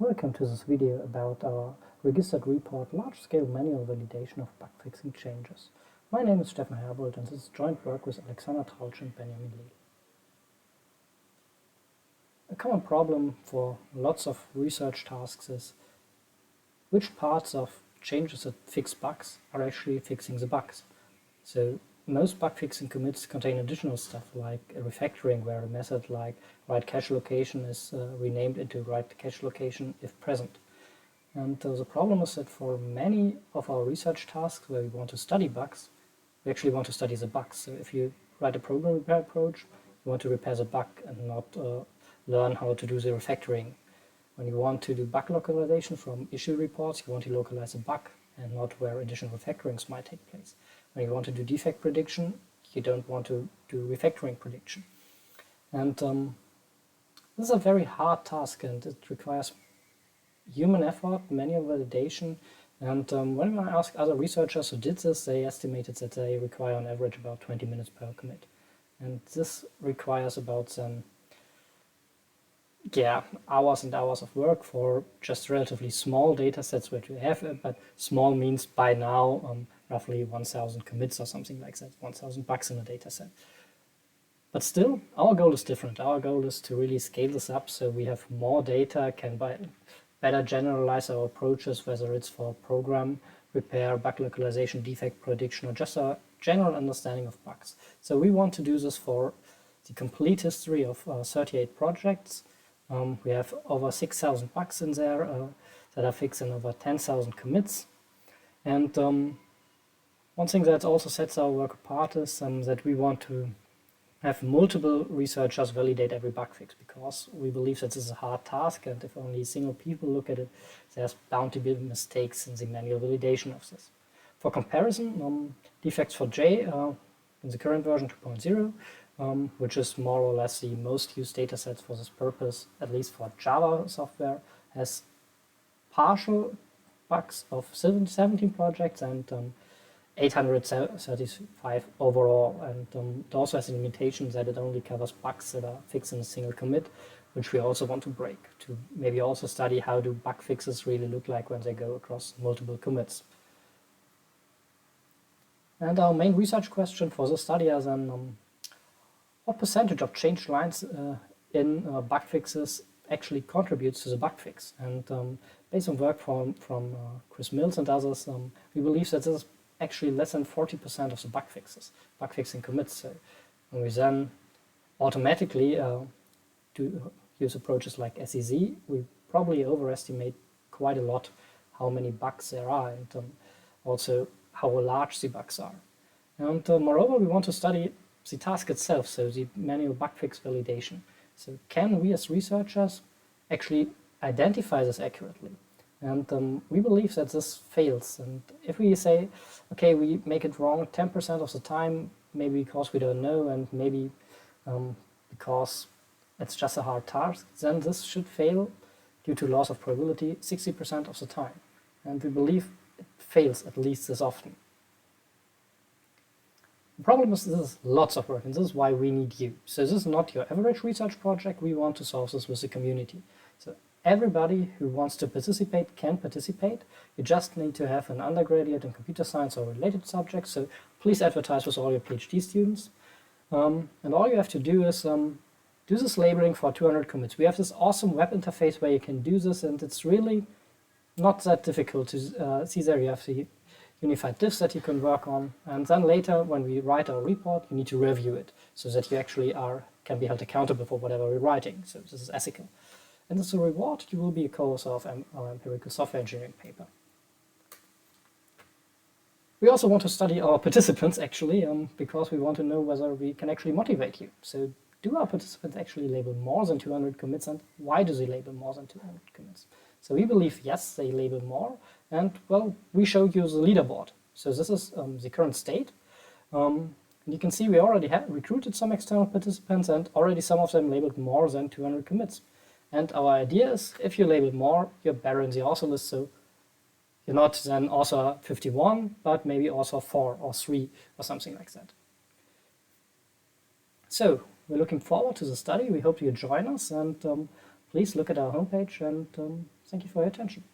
Welcome to this video about our registered report large-scale manual validation of bug fixing changes. My name is Steffen Herbold and this is joint work with Alexander Trautsch and Benjamin Ledel. A common problem for lots of research tasks is which parts of changes that fix bugs are actually fixing the bugs. So most bug fixing commits contain additional stuff like a refactoring, where a method like write cache location is renamed into write cache location if present. And the problem is that for many of our research tasks where we want to study bugs, we actually want to study the bugs. So if you write a program repair approach, you want to repair the bug and not learn how to do the refactoring. When you want to do bug localization from issue reports, you want to localize a bug and not where additional refactorings might take place. When you want to do defect prediction, you don't want to do refactoring prediction. And this is a very hard task and it requires human effort, manual validation. And when I asked other researchers who did this, they estimated that they require on average about 20 minutes per commit. And this requires about hours and hours of work for just relatively small data sets which we have, but small means by now roughly 1,000 commits or something like that, 1,000 bugs in a data set. But still, our goal is different. Our goal is to really scale this up so we have more data, can better generalize our approaches, whether it's for program repair, bug localization, defect prediction, or just a general understanding of bugs. So we want to do this for the complete history of 38 projects. We have over 6,000 bugs in there that are fixed in over 10,000 commits. And one thing that also sets our work apart is that we want to have multiple researchers validate every bug fix, because we believe that this is a hard task, and if only single people look at it, there's bound to be mistakes in the manual validation of this. For comparison, defects for J in the current version 2.0, which is more or less the most used datasets for this purpose, at least for Java software, has partial bugs of 17 projects and 835 overall. And it also has a limitation that it only covers bugs that are fixed in a single commit, which we also want to break, to maybe also study how do bug fixes really look like when they go across multiple commits. And our main research question for this study is what percentage of changed lines in bug fixes actually contributes to the bug fix? And based on work from Chris Mills and others, we believe that this is actually less than 40% of the bug fixing commits. So when we then automatically use approaches like SEZ, we probably overestimate quite a lot how many bugs there are, and also how large the bugs are. And moreover, we want to study the task itself, so the manual bug fix validation. So can we as researchers actually identify this accurately? And we believe that this fails. And if we say, okay, we make it wrong 10% of the time, maybe because we don't know and maybe because it's just a hard task, then this should fail due to loss of probability 60% of the time. And we believe it fails at least this often. The problem is this is lots of work, and this is why we need you. So this is not your average research project. We want to solve this with the community. So everybody who wants to participate can participate. You just need to have an undergraduate in computer science or related subjects. So please advertise with all your PhD students. And all you have to do is do this labeling for 200 commits. We have this awesome web interface where you can do this, and it's really not that difficult to see there. You have the unified diffs that you can work on, and then later when we write our report, you need to review it so that you actually can be held accountable for whatever we're writing. So this is ethical. And as a reward, you will be a co-author of our empirical software engineering paper. We also want to study our participants, actually, because we want to know whether we can actually motivate you. So do our participants actually label more than 200 commits, and why do they label more than 200 commits? So we believe, yes, they label more, and well, we show you the leaderboard. So this is the current state. And you can see we already have recruited some external participants, and already some of them labeled more than 200 commits. And our idea is, if you label more, you're better in the author list, so you're not then author 51, but maybe author 4 or 3 or something like that. So we're looking forward to the study. We hope you join us, and please look at our homepage, and thank you for your attention.